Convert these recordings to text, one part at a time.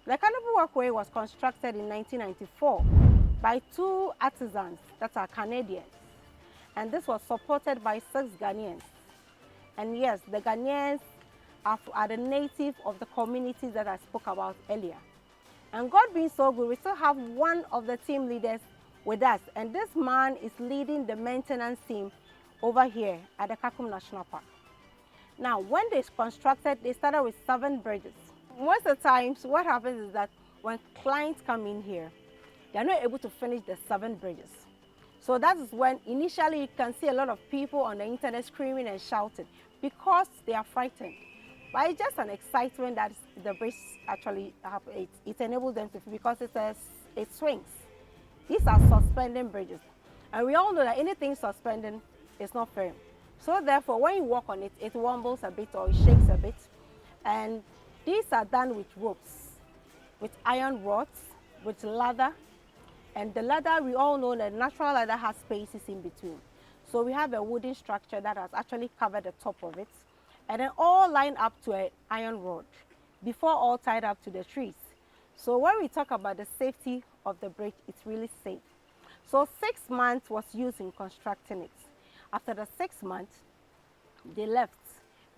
The Canopy Walkway was constructed in 1994 by 2 artisans that are Canadians. And this was supported by 6 Ghanaians. And yes, the Ghanaians are the native of the communities that I spoke about earlier. And God being so good, we still have one of the team leaders with us. And this man is leading the maintenance team over here at the Kakum National Park. Now, when they constructed, they started with 7 bridges. Most of the times, what happens is that when clients come in here, they're not able to finish the 7 bridges. So that is when initially you can see a lot of people on the internet screaming and shouting because they are frightened. But it's just an excitement that the bridge actually happens. It enables them to, because it swings. These are suspending bridges. And we all know that anything suspending is not firm. So therefore, when you walk on it, it wobbles a bit or it shakes a bit. And these are done with ropes, with iron rods, with leather. And the leather, we all know that natural leather has spaces in between. So we have a wooden structure that has actually covered the top of it. And then all lined up to an iron rod before all tied up to the trees. So when we talk about the safety of the bridge, it's really safe. So 6 months was used in constructing it. After the 6 months, they left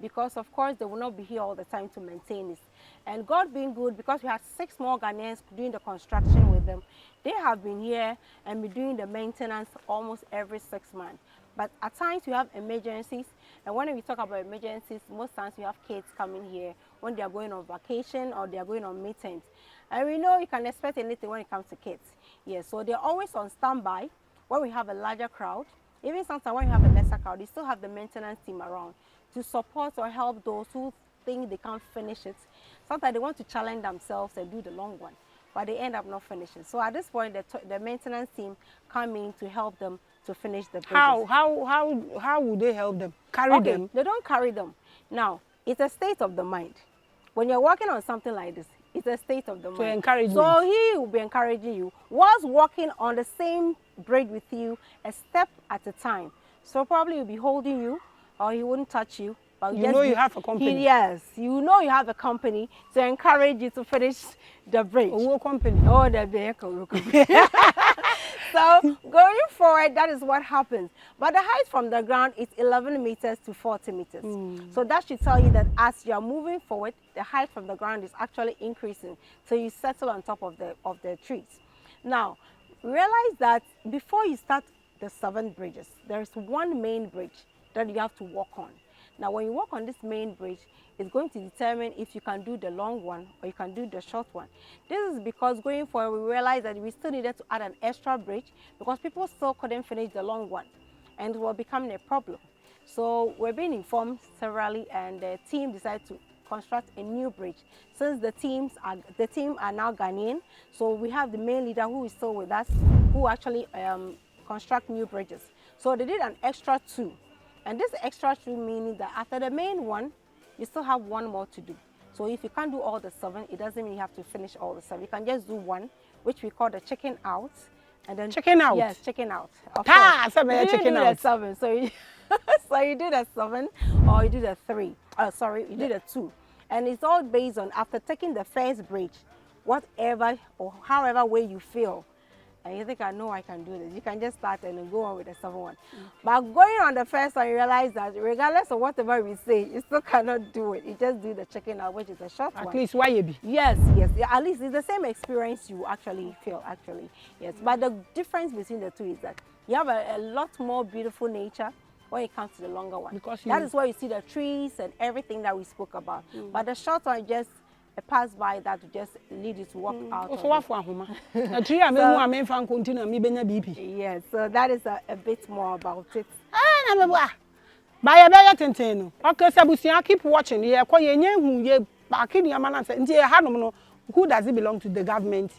because of course they will not be here all the time to maintain it. And God being good, because we had 6 more Ghanaians doing the construction with them, they have been here and been doing the maintenance almost every 6 months. But at times we have emergencies, and when we talk about emergencies, most times we have kids coming here when they are going on vacation or they are going on meetings. And we know you can expect anything when it comes to kids. Yes, so they're always on standby when we have a larger crowd. Even sometimes when you have a lesser crowd, you still have the maintenance team around to support or help those who think they can't finish it. Sometimes they want to challenge themselves and do the long one, but they end up not finishing. So at this point, the maintenance team come in to help them to finish the bridges. How would they help them? Carry them? They don't carry them. Now, it's a state of the mind. When you're working on something like this, it's a state of the mind. So encouragement. So he will be encouraging you whilst walking on the same bridge with you, a step at a time. So probably he'll be holding you, or he wouldn't touch you. But you know you have a company. Yes, you know you have a company to encourage you to finish the bridge. What company? Oh, the vehicle. So going forward, that is what happens. But the height from the ground is 11 meters to 40 meters. So that should tell you that as you are moving forward, the height from the ground is actually increasing. So you settle on top of the trees. Now, realize that before you start the 7 bridges, there is one main bridge that you have to walk on. Now, when you walk on this main bridge, it's going to determine if you can do the long one or you can do the short one. This is because going forward, we realized that we still needed to add an extra bridge because people still couldn't finish the long one and it was becoming a problem. So we're being informed severally, and the team decided to construct a new bridge. Since the team are now Ghanaian, so we have the main leader who is still with us, who actually construct new bridges. So they did an extra 2. And this extra 2 meaning that after the main one, you still have 1 more to do. So if you can't do all the 7, it doesn't mean you have to finish all the 7. You can just do 1, which we call the chicken out. And then chicken out? Yes, chicken out. Chicken out. 7. So you, so you do the 7 or you do the 3. You do the 2. And it's all based on after taking the first bridge, whatever or however way you feel, and you think, I know I can do this, you can just start and then go on with the 7th one. But going on the first one, you realize that regardless of whatever we say, you still cannot do it. You just do the chicken out, which is a short one. At least why you be? Yes. At least it's the same experience you actually feel, Yes. But the difference between the 2 is that you have a lot more beautiful nature when it comes to the longer one. Because that is where you see the trees and everything that we spoke about. But the short one just a pass by that to just lead you to walk out. Yes, so that is a bit more about it. Okay, keep watching. Who does it belong to? The government?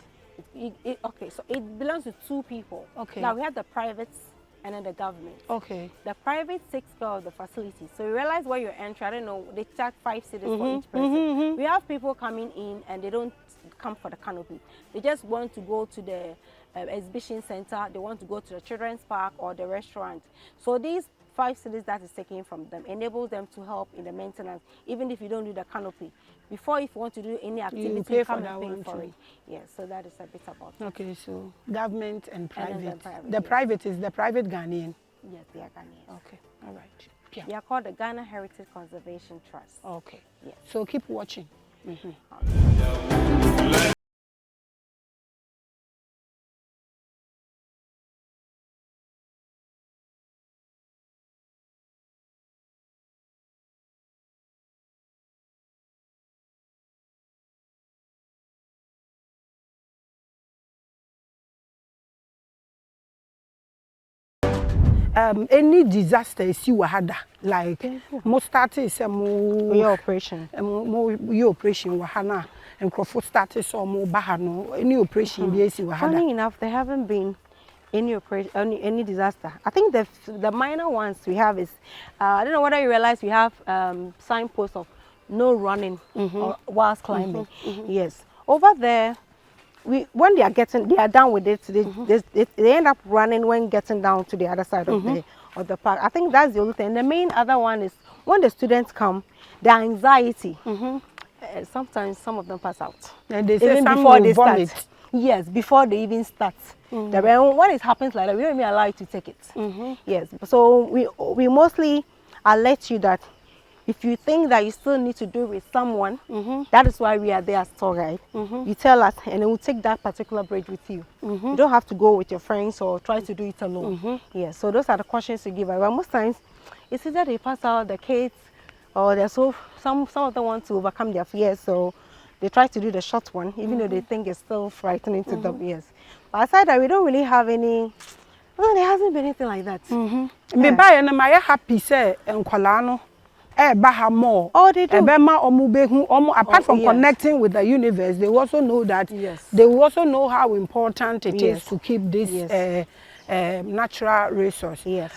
Okay, so it belongs to 2 people. Okay. Now we have the privates and then the government. Okay. The private takes care of the facilities. So you realize where you're entering, I don't know, they charge 5 cedis for each person. We have people coming in and they don't come for the canopy. They just want to go to the exhibition center, they want to go to the children's park or the restaurant. So these 5 cedis that is taken from them enables them to help in the maintenance, even if you don't do the canopy. Before, if you want to do any activity, you pay for come that and pay one for too. it. Yes, so that is a bit about it. Okay, so government and private. then the private, The yes. private is the private Ghanaian. Yes, they are Ghanaians. Okay, all right. Yeah. They are called the Ghana Heritage Conservation Trust. Okay. Yes. So keep watching. Any disaster is you had like most started some Your operation. Your operation wahana and Crawford started some more bahano any operation BAC wahada. Funny enough, there haven't been any operation, any disaster. I think the minor ones we have is I don't know whether you realize we have signposts of no running or whilst climbing. Yes, over there. When they are done with it, they end up running when getting down to the other side of the park. I think that's the only thing. The main other one is when the students come, their anxiety. Sometimes some of them pass out. And they say even some before they vomit. start. Yes, before they even start. When it happens like that, we don't even allow you to take it. Yes, so we mostly alert you that if you think that you still need to do it with someone, that is why we are there as tour guide. You tell us and then we'll take that particular bridge with you. You don't have to go with your friends or try to do it alone. Yes, so those are the cautions we give. But most times, it's either they pass out the kids or they're some of them want to overcome their fears, so they try to do the short one, even though they think it's still frightening to them. Yes. But aside that, we don't really have any. Well, there hasn't been anything like that. Me buy and I'm happy say Nkwalano. More. Oh, they do. Apart from connecting with the universe, they also know that they also know how important it is to keep this natural resource. Yes.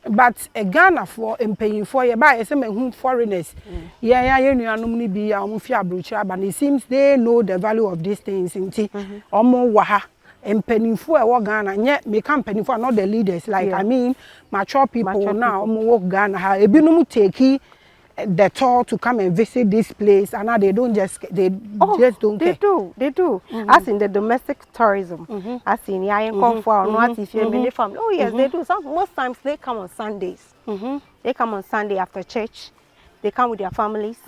But Ghana for paying for you buy some foreigners. But it seems they know the value of these things in waha. And pennyful or Ghana, yet me come pennyful, not the leaders. Like I mean, mature people now walk Ghana. A binum take the tour to come and visit this place, and now they don't just just don't care. They do. As in the domestic tourism, as in not if you're many family. Oh yes, they do. Most times they come on Sundays. They come on Sunday after church. They come with their families.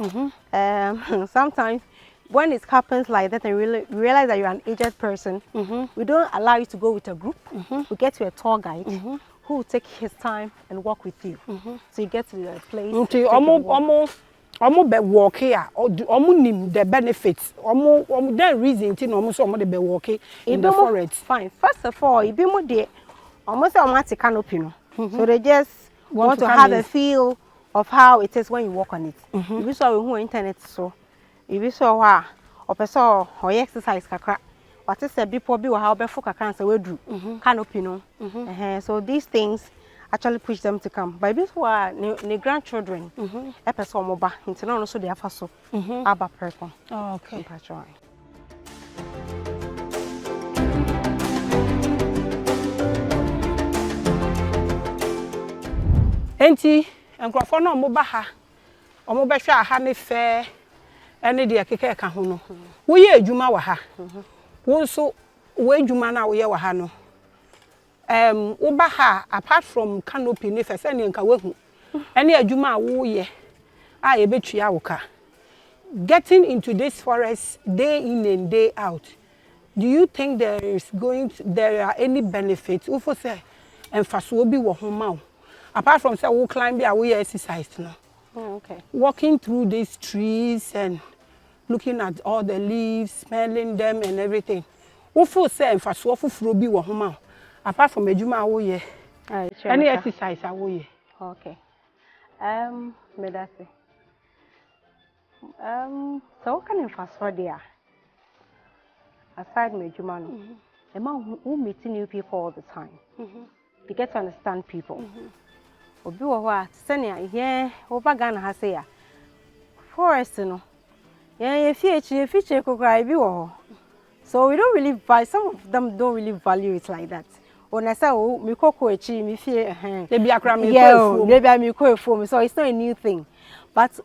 Sometimes when it happens like that and realize that you're an aged person, we don't allow you to go with a group. We get you a tour guide who will take his time and walk with you. So you get to the place. Be walk here, nim the benefits. The reason to be walking in the forest. Fine. First of all, you be more there. Almost a canopy. So they just want to have a feel of how it is when you walk on it. If you saw who internet so. If you saw or person or exercise kakra, what is a before be how before cancer we do canopy no. So these things actually push them to come. But these who are the grandchildren, a person moba into no so they are so aba precon. Okay. Enti enkrofo no moba ha. Omo be hwa ha ne fe ene de akeke ka ho no wo ye adwuma wa ha wo so wo adwuma na wo ye wa ha no wo ba ha apart from canopy ne fe se ne nka wahu ene adwuma wo ye a ye betua wo ka getting into this forest day in and day out. Do you think there are any benefits ufo say emfaso bi wo ho ma apart from say wo climb bi a wo exercise no? Okay. Walking through these trees and looking at all the leaves, smelling them and everything. Who feel say for so fufuro bi wo homa apart from ejuma awo ye. Any exercise awo ye. Okay. Medase. So what kind of fast for there? Aside ejuma no. Who meeting new people all the time. You get to understand people. Obi wo ho senia here over Ghana ha say ya forest no ye feature kokra bi wo ho. So we don't really value, some of them don't really value it like that. when I say oh me koko echi me fear they be akra me maybe I me ko efo so it's not a new thing but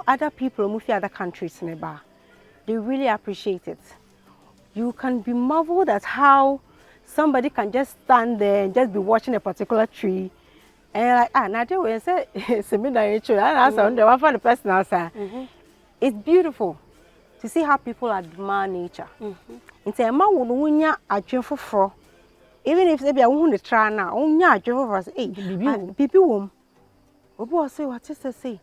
other people who other countries neba they really appreciate it. You can be marveled at how somebody can just stand there and just be watching a particular tree and like now they will say seminar tree and answer on the one for the person answer. It's beautiful to see how people admire nature. It's a man who wunya adwefo fro. Even if they be a who the try now, wunya adwefo fro say, "Hey, bibi wom." Obi o say what is say?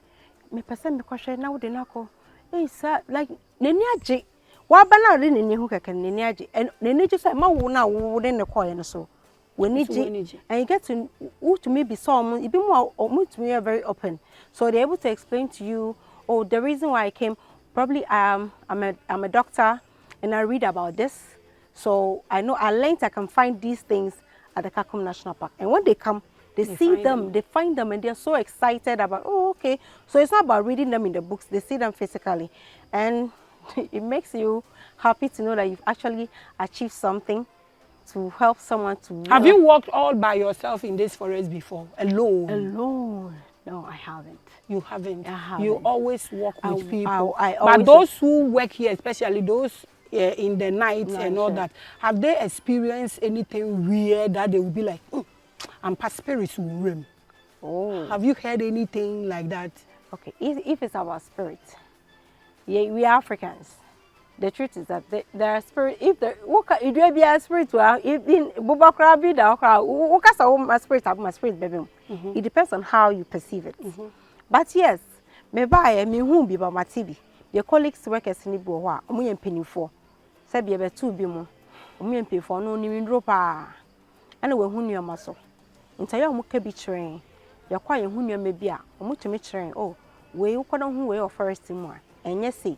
Me person me kwhwe na wo de na ko. Hey sir, like neni age. Wa ba na re neni hu keke neni age. And neni just say man wo na wo de ne koye no so. When and you get to me be some it be more to me are very open. So they're able to explain to you, oh, the reason why I came. Probably I'm a doctor and I read about this. So I know I learned I can find these things at the Kakum National Park. And when they come, they see them, they find them and they're so excited about, oh, okay. So it's not about reading them in the books, they see them physically. And it makes you happy to know that you've actually achieved something to help someone to... Have you walked all by yourself in this forest before, alone? Alone? No, I haven't. You haven't. I haven't. You always walk with people. But those who work here, especially those in the night and all that, have they experienced anything weird that they will be like, I'm past spirits room? Oh. Have you heard anything like that? Okay, if it's about spirit, yeah, we are Africans. The truth is that there are spirits. If there, it will be a spiritual. If in Bubakra be the spirit, baby. It depends on how you perceive it. But yes, me buy me who be by my TV. Your colleagues workers in the boa, omu penny for. Say be two be more. Omu pay for no new dropa. And we who your muscle. Entire muke be train. Your quiet who you may be a omu to me train. Oh, we you couldn't who way of first more. And yes, see.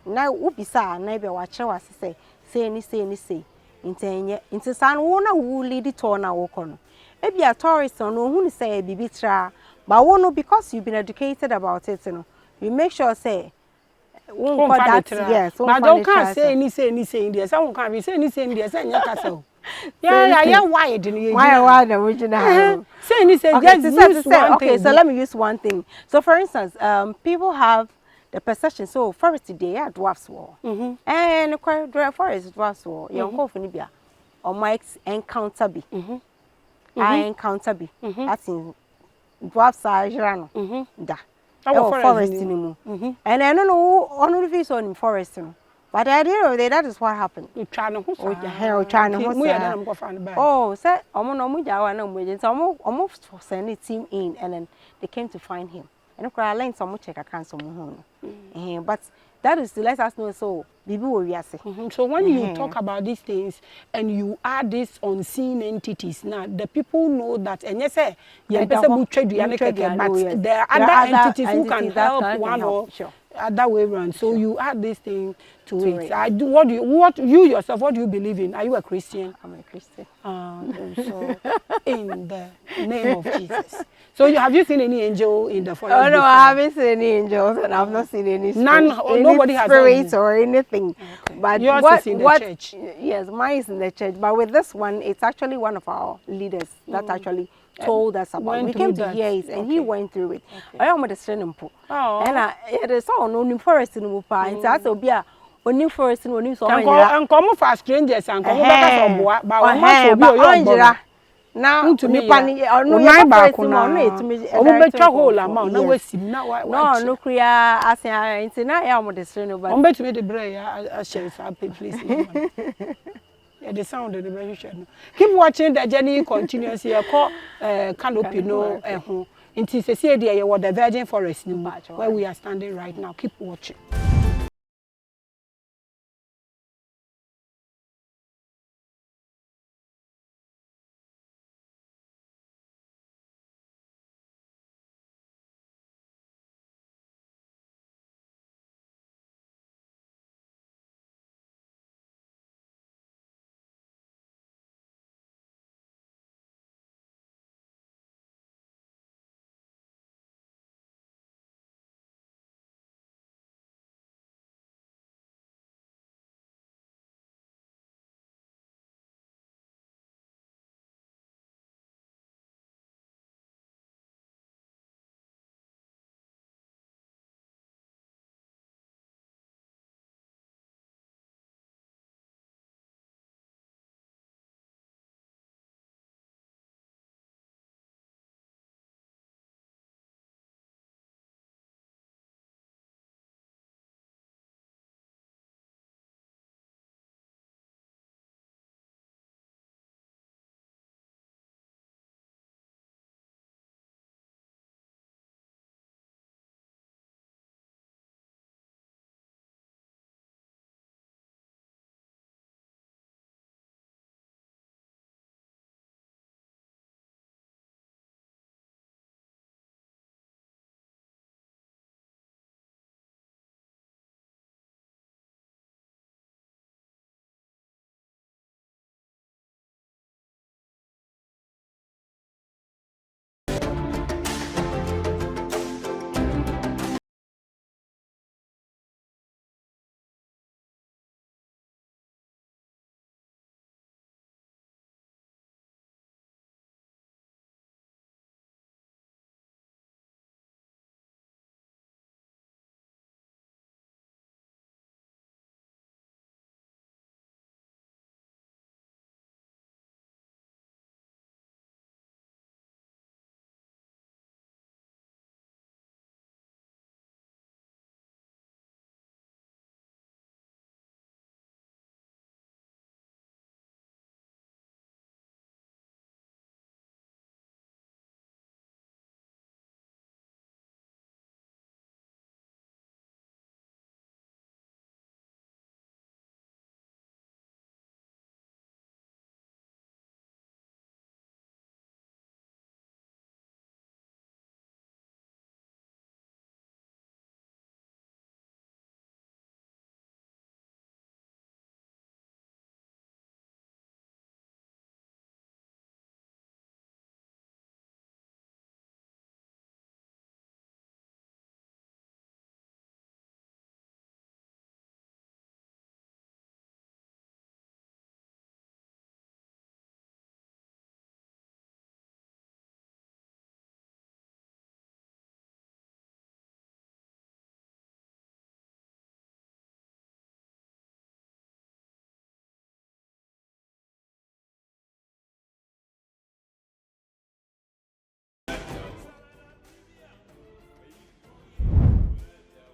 Now ubisa na watch was say say into san wona who lead it on na wokono e be a tourist on who say bibi tra but wono because you've been educated about it you make sure say won that yes but don't can say any in there some can be say any in there say nya kasa yeah wide why the original say any say just okay so let me use one thing so for instance people have the perception so forest today are dwarfs war and forest dwarfs war your call for nibia or Mike's encounter be I encounter be that's in dwarfs are jano da forest in and I don't know on the face on forest but at the end of the day that is what happened oh say omo muja wa na muja so almost send a team in and then they came to find him. And I learned some check account some but that is to let us know so bibi we are saying. So when you talk about these things and you add these unseen entities now the people know that and yes but there are other entities who can help one or other way around. So you add this thing to it. What you yourself, what do you believe in? Are you a Christian? I'm a Christian. So in the name of Jesus. So have you seen any angel in the forest? Oh no, I haven't seen any angels and I've not seen any nobody has spirits or anything. Okay. But yours is in the church. Yes, mine is in the church. But with this one, it's actually one of our leaders that actually told us about it. We came to hear it and he went through it. I am the swimming pool. And it is all no forest in the park. It's also be a new forest in new so and come for strangers and come back for but now to me no back no to hole amount na wasim na no clear as in na ya mo de sre no ba to me the brain I share some please yeah the sound of the brain no keep watching the journey continuously call canopy no ho until say the Virgin Forest where we are standing right now. Keep watching.